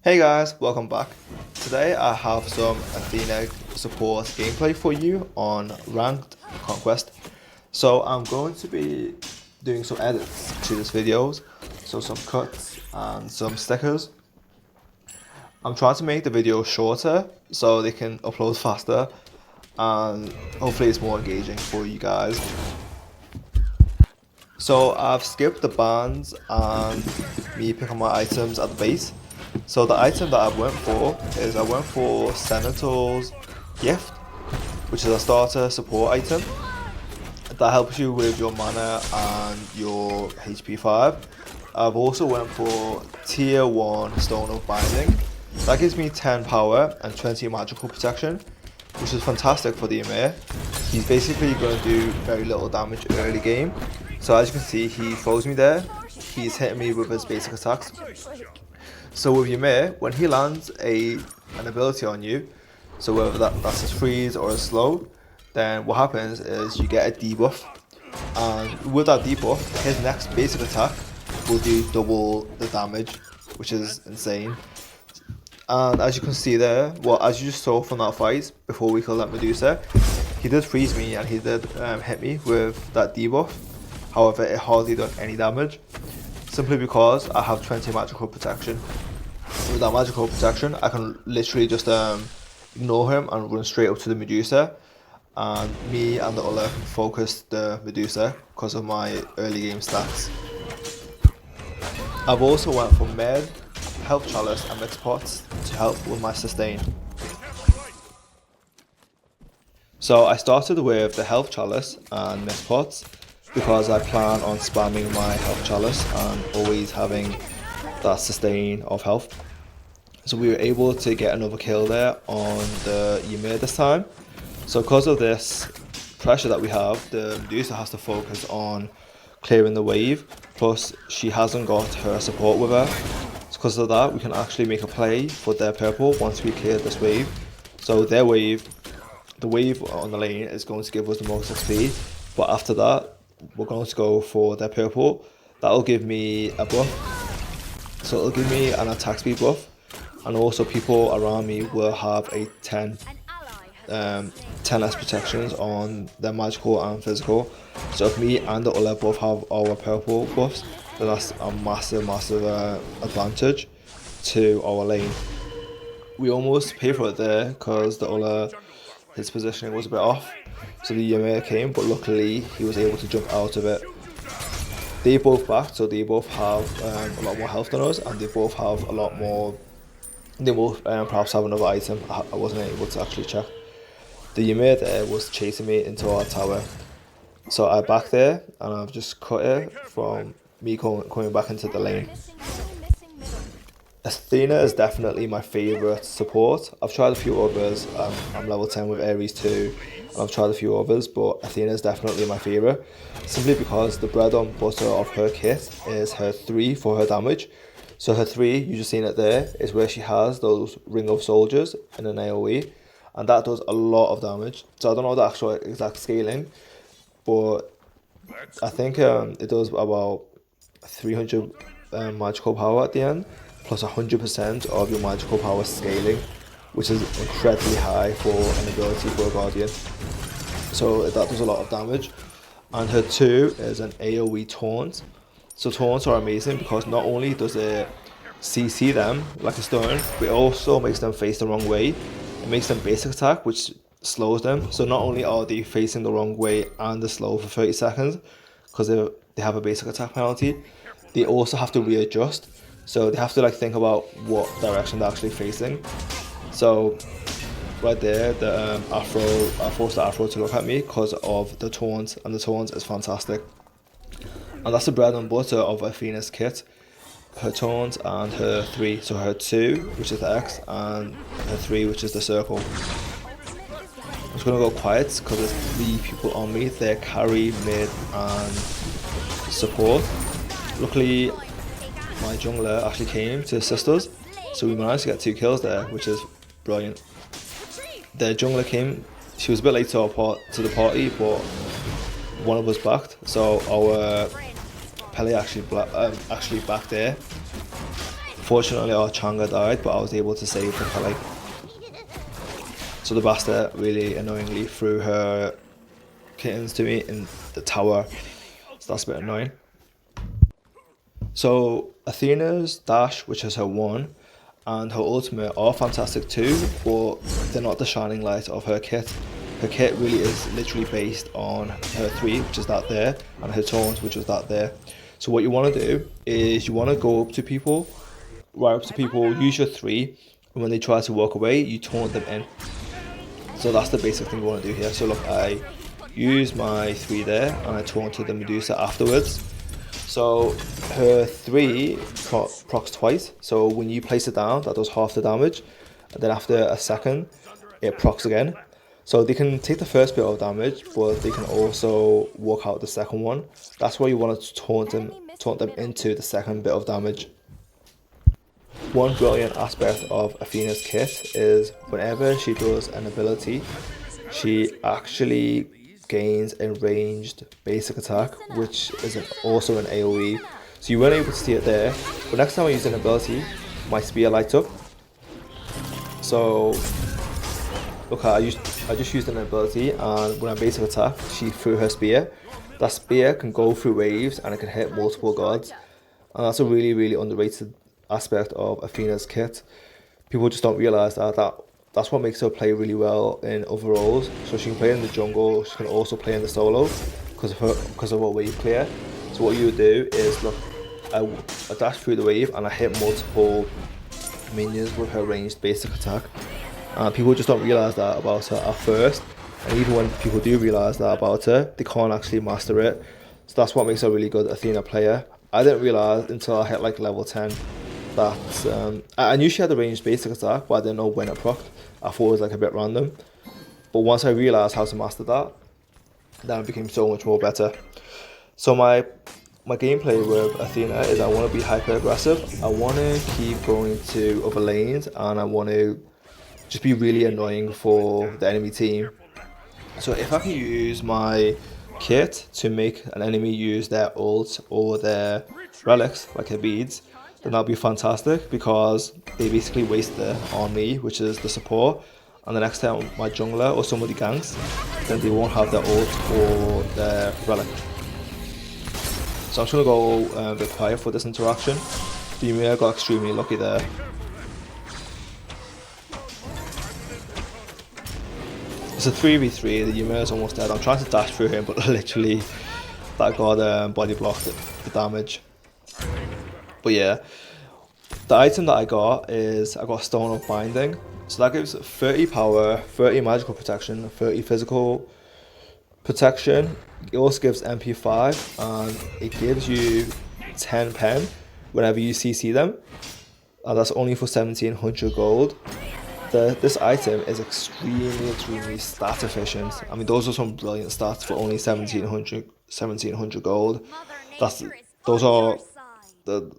Hey guys, welcome back. Today I have some Athena support gameplay for you on ranked conquest. So I'm going to be doing some edits to this videos, so some cuts and some stickers. I'm trying to make the video shorter so they can upload faster and hopefully it's more engaging for you guys. So I've skipped the bands and me picking my items at the base. So the item that I went for Senator's Gift, which is a starter support item that helps you with your mana and your HP 5. I've also went for tier 1 Stone of Binding. That gives me 10 power and 20 magical protection, which is fantastic for the Ymir. He's basically going to do very little damage early game. So as you can see, he throws me there. He's hitting me with his basic attacks. So with Ymir, when he lands an ability on you, so whether that's his freeze or his slow, then what happens is you get a debuff. And with that debuff, his next basic attack will do double the damage, which is insane. And as you can see there, well, as you just saw from that fight before we killed that Medusa, he did freeze me and he did hit me with that debuff. However, it hardly done any damage, simply because I have 20 magical protection. With that magical protection, I can literally just ignore him and run straight up to the Medusa. And me and the other focused the Medusa because of my early game stats. I've also went for Med, Health Chalice and Mixed Pots to help with my sustain. So I started with the Health Chalice and Mixed Pots because I plan on spamming my Health Chalice and always having that sustain of health. So we were able to get another kill there on the Ymir this time. So because of this pressure that we have, the Medusa has to focus on clearing the wave, plus she hasn't got her support with her. So because of that, we can actually make a play for their purple once we clear this wave. So their wave, the wave on the lane is going to give us the most XP, but after that, we're going to go for their purple. That'll give me a buff. So it'll give me an attack speed buff, and also people around me will have a 10 less protections on their magical and physical. So if me and the other both have our purple buffs, then that's a massive advantage to our lane. We almost paid for it there because the other, his positioning was a bit off, so the Ymir came, but luckily he was able to jump out of it. They both backed, so they both have a lot more health than us, and they both have a lot more. They both perhaps have another item. I wasn't able to actually check. The Ymir there was chasing me into our tower, so I backed there and I've just cut it from me coming back into the lane. Athena is definitely my favourite support. I've tried a few others. I'm level 10 with Ares too, and I've tried a few others, but Athena is definitely my favourite, simply because the bread and butter of her kit is her 3 for her damage. So her 3, you just seen it there, is where she has those ring of soldiers in an AoE, and that does a lot of damage. So I don't know the actual exact scaling, but I think it does about 300 magical power at the end, plus 100% of your magical power scaling, which is incredibly high for an ability for a Guardian. So that does a lot of damage. And her 2 is an AoE taunt. So taunts are amazing because not only does it CC them like a stun, but it also makes them face the wrong way. It makes them basic attack, which slows them. So not only are they facing the wrong way and they're slow for 30 seconds because they have a basic attack penalty, they also have to readjust. So they have to think about what direction they're actually facing. So right there, the I forced the Afro to look at me because of the taunt, and the taunt is fantastic. And that's the bread and butter of Athena's kit. Her taunt and her 3. So her 2, which is the X, and her 3, which is the circle. I'm just going to go quiet because there's 3 people on me. They're carry, mid, and support. Luckily, my jungler actually came to assist us, so we managed to get 2 kills there, which is brilliant. The jungler came. She was a bit late to the party, but one of us backed, so our Pele actually backed there. Fortunately, our Changa died, but I was able to save the Pele. So the bastard really annoyingly threw her kittens to me in the tower. So that's a bit annoying. So Athena's dash, which is her 1, and her ultimate are fantastic too, but they're not the shining light of her kit. Her kit really is literally based on her 3, which is that there, and her taunt, which is that there. So what you want to do is you want to go up to people, use your 3, and when they try to walk away, you taunt them in. So that's the basic thing you want to do here. So look, I use my 3 there, and I taunted the Medusa afterwards. So her 3 procs twice, so when you place it down, that does half the damage, and then after a second, it procs again. So they can take the first bit of damage, but they can also walk out the second one. That's why you want to taunt them into the second bit of damage. One brilliant aspect of Athena's kit is whenever she does an ability, she actually gains a ranged basic attack, which is also an AoE. So you weren't able to see it there, but next time I use an ability, my spear lights up. So look, I just used an ability, and when I basic attack, she threw her spear. That spear can go through waves and it can hit multiple gods, and that's a really underrated aspect of Athena's kit. People just don't realize that's what makes her play really well in other roles. So she can play in the jungle, she can also play in the solo because of her wave clear. So what you would do is, look, I dash through the wave and I hit multiple minions with her ranged basic attack. And people just don't realize that about her at first, and even when people do realize that about her, they can't actually master it. So that's what makes her a really good Athena player. I didn't realize until I hit like level 10 that I knew she had a ranged basic attack, but I didn't know when it procced. I thought it was like a bit random, but once I realized how to master that, then it became so much more better. So my gameplay with Athena is I want to be hyper aggressive. I want to keep going to other lanes, and I want to just be really annoying for the enemy team. So if I can use my kit to make an enemy use their ult or their relics, like her beads, then that'll be fantastic, because they basically waste it on me, which is the support, and the next time my jungler or somebody ganks, then they won't have their ult or their relic. So I'm just going to go a bit quiet for this interaction. The Ymir got extremely lucky there. It's a 3v3, the Ymir is almost dead. I'm trying to dash through him, but literally that god body blocked the damage. But yeah, the item that I got is I got Stone of Binding. So that gives 30 power, 30 magical protection, 30 physical protection. It also gives MP5, and it gives you 10 pen whenever you CC them. And that's only for 1700 gold. This item is extremely stat efficient. I mean, those are some brilliant stats for only 1700 gold. Those are the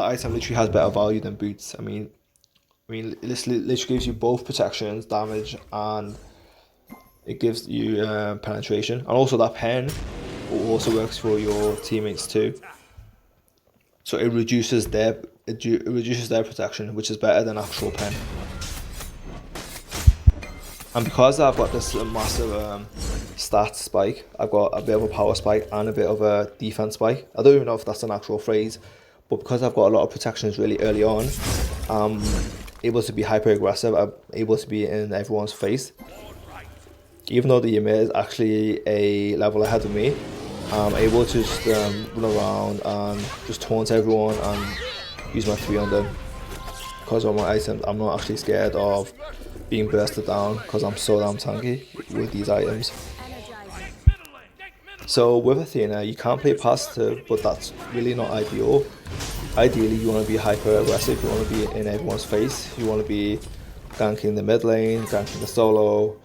item literally has better value than boots. I mean, this literally gives you both protections, damage, and it gives you penetration. And also that pen also works for your teammates too. So it reduces their protection, which is better than actual pen. And because I've got this massive stat spike, I've got a bit of a power spike and a bit of a defense spike. I don't even know if that's an actual phrase, but because I've got a lot of protections really early on, I'm able to be hyper aggressive. I'm able to be in everyone's face. Even though the Ymir is actually a level ahead of me, I'm able to just run around and just taunt everyone and use my 3 on them. Because of my items, I'm not actually scared of being bursted down, because I'm so damn tanky with these items. So with Athena, you can't play passive, but that's really not ideal. Ideally, you want to be hyper aggressive, you want to be in everyone's face, you want to be ganking the mid lane, ganking the solo,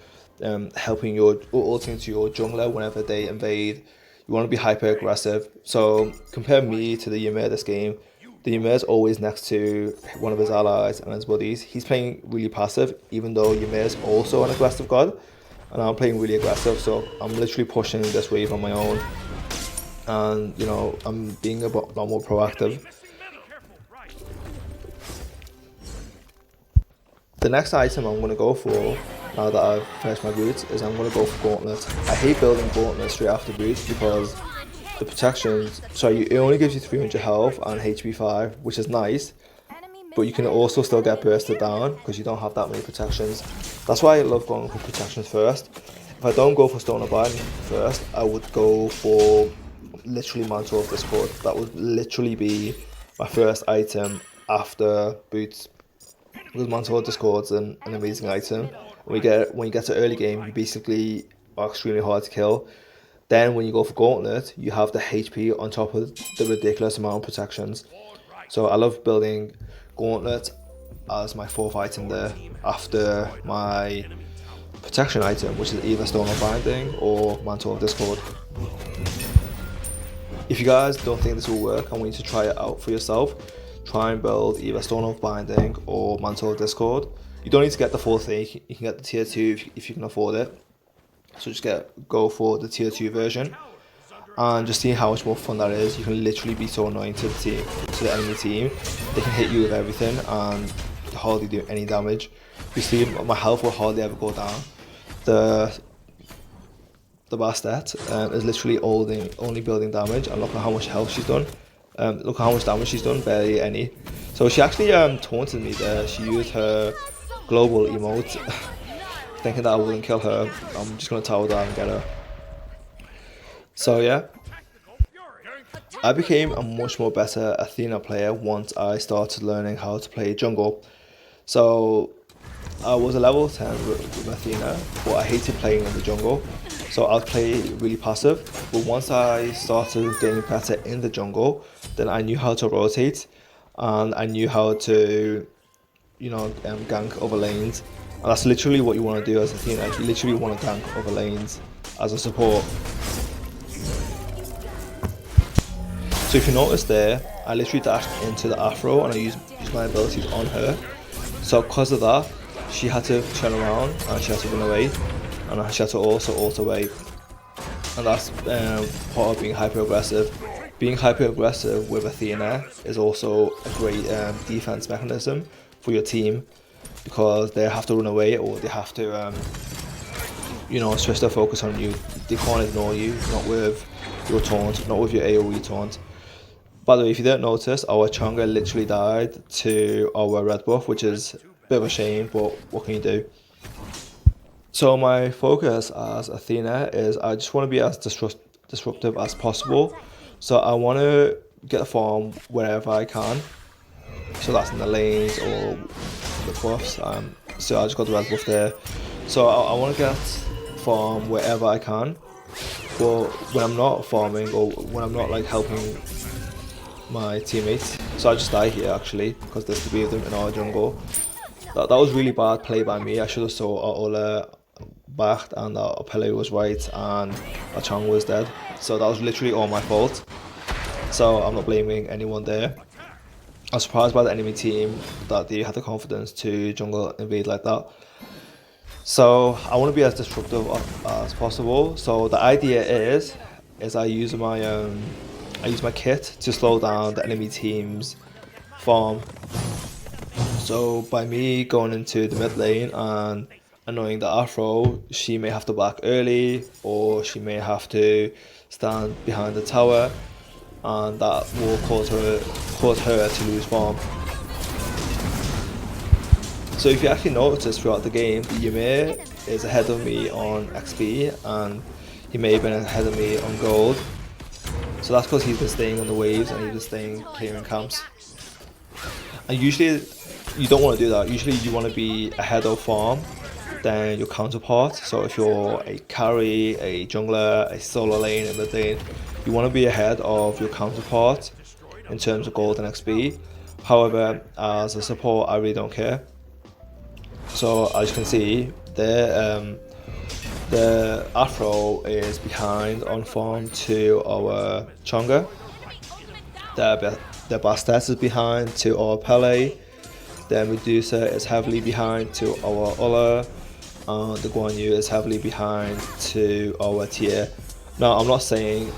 helping ulting to your jungler whenever they invade. You want to be hyper aggressive. So compare me to the Ymir this game. The Ymir is always next to one of his allies and his buddies. He's playing really passive, even though Ymir is also an aggressive god, and I'm playing really aggressive. So I'm literally pushing this wave on my own, and you know, I'm being a lot more proactive. The next item I'm going to go for, now that I've finished my boots, is I'm going to go for Gauntlet. I hate building Gauntlet straight after boots because the protections, so it only gives you 300 health and HP 5, which is nice, but you can also still get bursted down because you don't have that many protections. That's why I love going for protections first. If I don't go for Stone of Binding first, I would go for literally Mantle of Discord. That would literally be my first item after boots. Because Mantle of Discord's an amazing item. When you get to early game, you basically are extremely hard to kill. Then when you go for Gauntlet, you have the HP on top of the ridiculous amount of protections. So I love building Gauntlet as my 4th item there after my protection item, which is either Stone of Binding or Mantle of Discord. If you guys don't think this will work and want you to try it out for yourself, try and build either Stone of Binding or Mantle of Discord. You don't need to get the full thing, you can get the tier 2 if you can afford it. So just go for the tier 2 version and just see how much more fun that is. You can literally be so annoying to the enemy team. They can hit you with everything and hardly do any damage. You see, my health will hardly ever go down. The Bastet is literally only building damage, and look at how much health she's done. Look at how much damage she's done, barely any. So she actually taunted me there. She used her global emote, thinking that I wouldn't kill her. I'm just gonna tower down and get her. So yeah, I became a much more better Athena player once I started learning how to play jungle. So I was a level 10 with Athena, but I hated playing in the jungle. So I'd play really passive. But once I started getting better in the jungle, then I knew how to rotate, and I knew how to, gank over lanes. And that's literally what you want to do as Athena. You literally want to gank over lanes as a support. So if you notice there, I literally dashed into the Afro and I used my abilities on her. So because of that, she had to turn around and she had to run away, and she had to also ult away. And that's part of being hyper aggressive. Being hyper aggressive with Athena is also a great defense mechanism for your team, because they have to run away or they have to switch their focus on you. They can't ignore you, not with your taunt, not with your AoE taunt. By the way, if you didn't notice, our Chang'e literally died to our red buff, which is a bit of a shame, but what can you do? So my focus as Athena is I just want to be as disruptive as possible. So I want to get a farm wherever I can. So that's in the lanes or the buffs. So I just got the red buff there. So I want to get farm wherever I can. But when I'm not farming or when I'm not helping my teammates, so I just die here actually because there's 3 of them in our jungle. That was really bad play by me. I should have saw our Ola backed and our Pele was right and our Chang was dead. So that was literally all my fault. So I'm not blaming anyone there. I was surprised by the enemy team that they had the confidence to jungle invade like that. So I want to be as disruptive as possible. So the idea is I use my kit to slow down the enemy team's farm. So by me going into the mid lane and annoying the Afro, she may have to back early or she may have to stand behind the tower, and that will cause her to lose farm. So if you actually notice throughout the game, Ymir is ahead of me on XP and he may have been ahead of me on gold. So that's because he's been staying on the waves and he's been staying clearing camps. And usually you don't want to do that. Usually you want to be ahead of farm than your counterpart. So if you're a carry, a jungler, a solo lane in the lane, you want to be ahead of your counterpart in terms of gold and XP. However, as a support, I really don't care. So as you can see, the Afro is behind on farm to our Chang'e. The Bastet is behind to our Pele. The Medusa is heavily behind to our Ola. And the Guan Yu is heavily behind to our Tier. Now, I'm not saying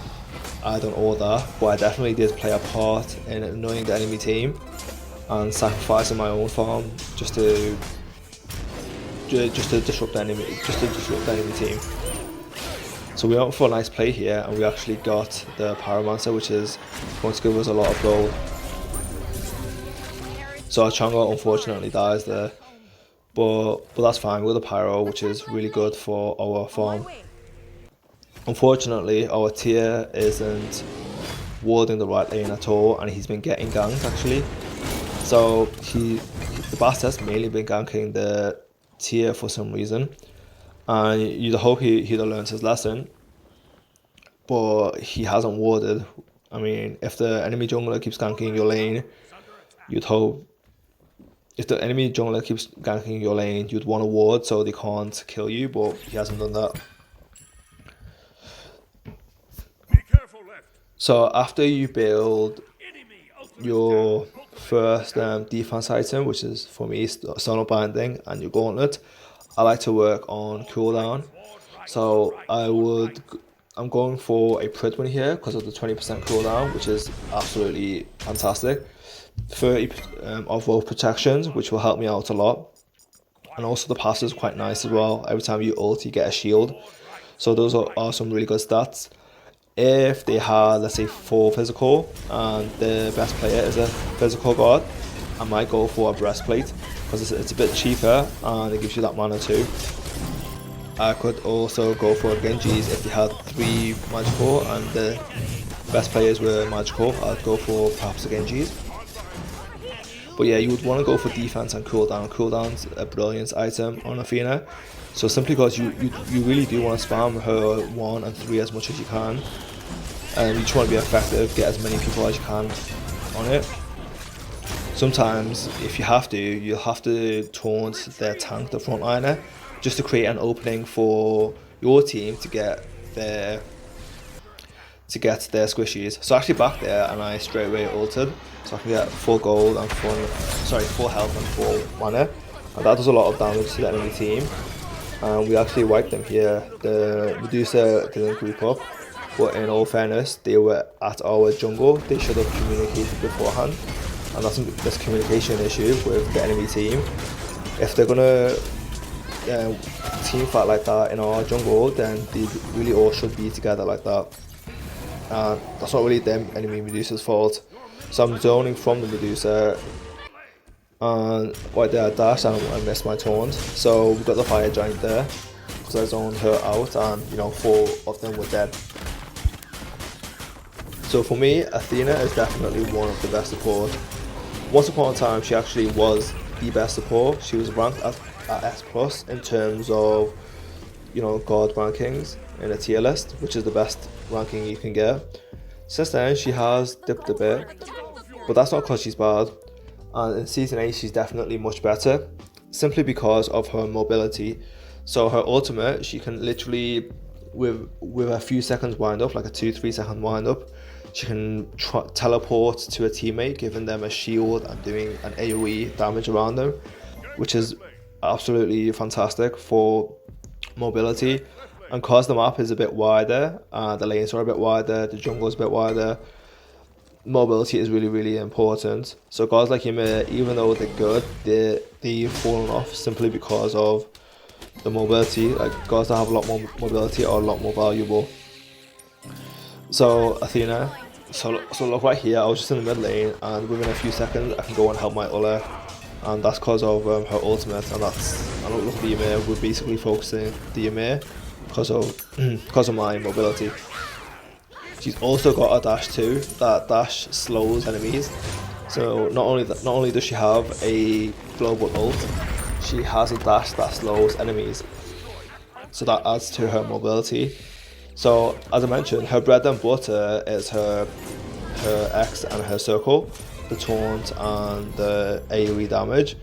I done all that, but I definitely did play a part in annoying the enemy team and sacrificing my own farm just to just to disrupt the enemy, team. So we went for a nice play here, and we actually got the Pyromancer, which is going to give us a lot of gold. So our Chongo unfortunately dies there, but that's fine with the Pyro, which is really good for our farm. Unfortunately, our tier isn't warding the right lane at all, and he's been getting ganked actually. So the bastard's mainly been ganking the tier for some reason, and you'd hope he'd have learned his lesson, but he hasn't warded. I mean, if the enemy jungler keeps ganking your lane, you'd hope. If the enemy jungler keeps ganking your lane, you'd want to ward so they can't kill you, but he hasn't done that. So after you build your first defense item, which is for me Solar Binding and your Gauntlet, I like to work on cooldown. So I'm going for a Pridwin here because of the 20% cooldown, which is absolutely fantastic. 30 of both protections, which will help me out a lot, and also the pass is quite nice as well. Every time you ult, you get a shield, so those are some really good stats. If they had, let's say, 4 physical and the best player is a physical guard, I might go for a breastplate because it's a bit cheaper and it gives you that mana too. I could also go for Genjis if they had 3 magical and the best players were magical. I'd go for perhaps the Genjis. But yeah, you would want to go for defense and cooldown. Cooldown's a brilliant item on Athena. So simply because you really do want to spam her 1 and 3 as much as you can. And you just want to be effective, get as many people as you can on it. Sometimes, if you have to, you'll have to taunt their tank, the frontliner, just to create an opening for your team to get their squishies. So I actually back there and I straight away ulted, so I can get full gold and full health and full mana, and that does a lot of damage to the enemy team. And we actually wiped them here. The Medusa didn't group up, but in all fairness, they were at our jungle. They should have communicated beforehand, and that's a communication issue with the enemy team. If they're gonna team fight like that in our jungle, then they really all should be together like that. That's not really them enemy Medusa's fault. So I'm zoning from the Medusa, and right there I dashed and I missed my taunt. So we got the fire giant there because I zoned her out, and 4 of them were dead. So for me, Athena is definitely one of the best support. Once upon a time, she actually was the best support. She was ranked at S+ in terms of god rankings in a tier list, which is the best ranking you can get. Since then she has dipped a bit, but that's not because she's bad, and in season 8 she's definitely much better simply because of her mobility. So her ultimate, she can literally with a few seconds wind up, like a 2-3 second wind up, she can teleport to a teammate, giving them a shield and doing an AoE damage around them, which is absolutely fantastic for mobility. And cause the map is a bit wider, the lanes are a bit wider, the jungle is a bit wider, mobility is really, really important. So guys like Ymir, even though they're good, they've fallen off simply because of the mobility. Like guys that have a lot more mobility are a lot more valuable. So Athena, so look right here, I was just in the mid lane, and within a few seconds I can go and help my Ulla, and that's because of her ultimate. And I don't look at the Ymir, we're basically focusing the Ymir because of my mobility. She's also got a dash too. That dash slows enemies. So not only does she have a global ult, she has a dash that slows enemies. So that adds to her mobility. So as I mentioned, her bread and butter is her X and her circle, the taunt and the AoE damage.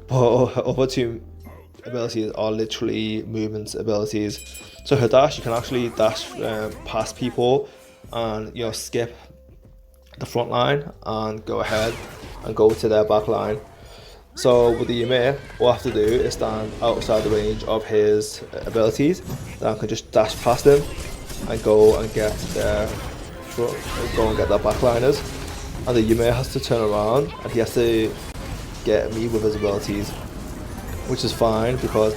But her other 2 abilities are literally movement abilities. So her dash, you can actually dash past people and skip the front line and go ahead and go to their back line. So with the Ymir, all I have to do is stand outside the range of his abilities, then I can just dash past him and go and get their backliners, and the Ymir has to turn around and he has to get me with his abilities, which is fine because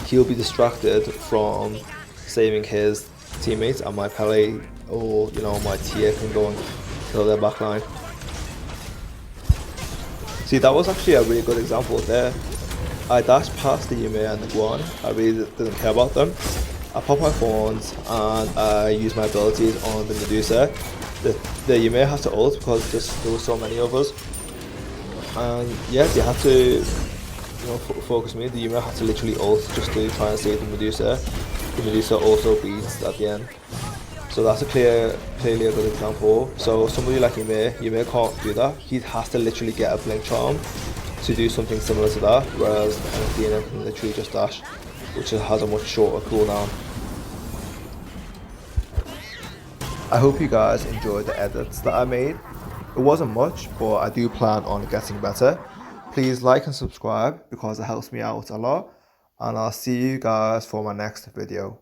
he'll be distracted from saving his teammates, and my Pele or my Tia can go and kill their backline. See, that was actually a really good example there. I dashed past the Yume and the Guan. I really didn't care about them. I popped my phones and I used my abilities on the Medusa. The Yume had to ult because there were so many of us. And yeah, they had to focus me. The Yume had to literally ult just to try and save the Medusa. The Medusa also beats at the end. So that's clearly a good example. So somebody like Yume can't do that. He has to literally get a blink charm to do something similar to that, whereas ATHENA can literally just dash, which has a much shorter cooldown. I hope you guys enjoyed the edits that I made. It wasn't much, but I do plan on getting better. Please like and subscribe because it helps me out a lot, and I'll see you guys for my next video.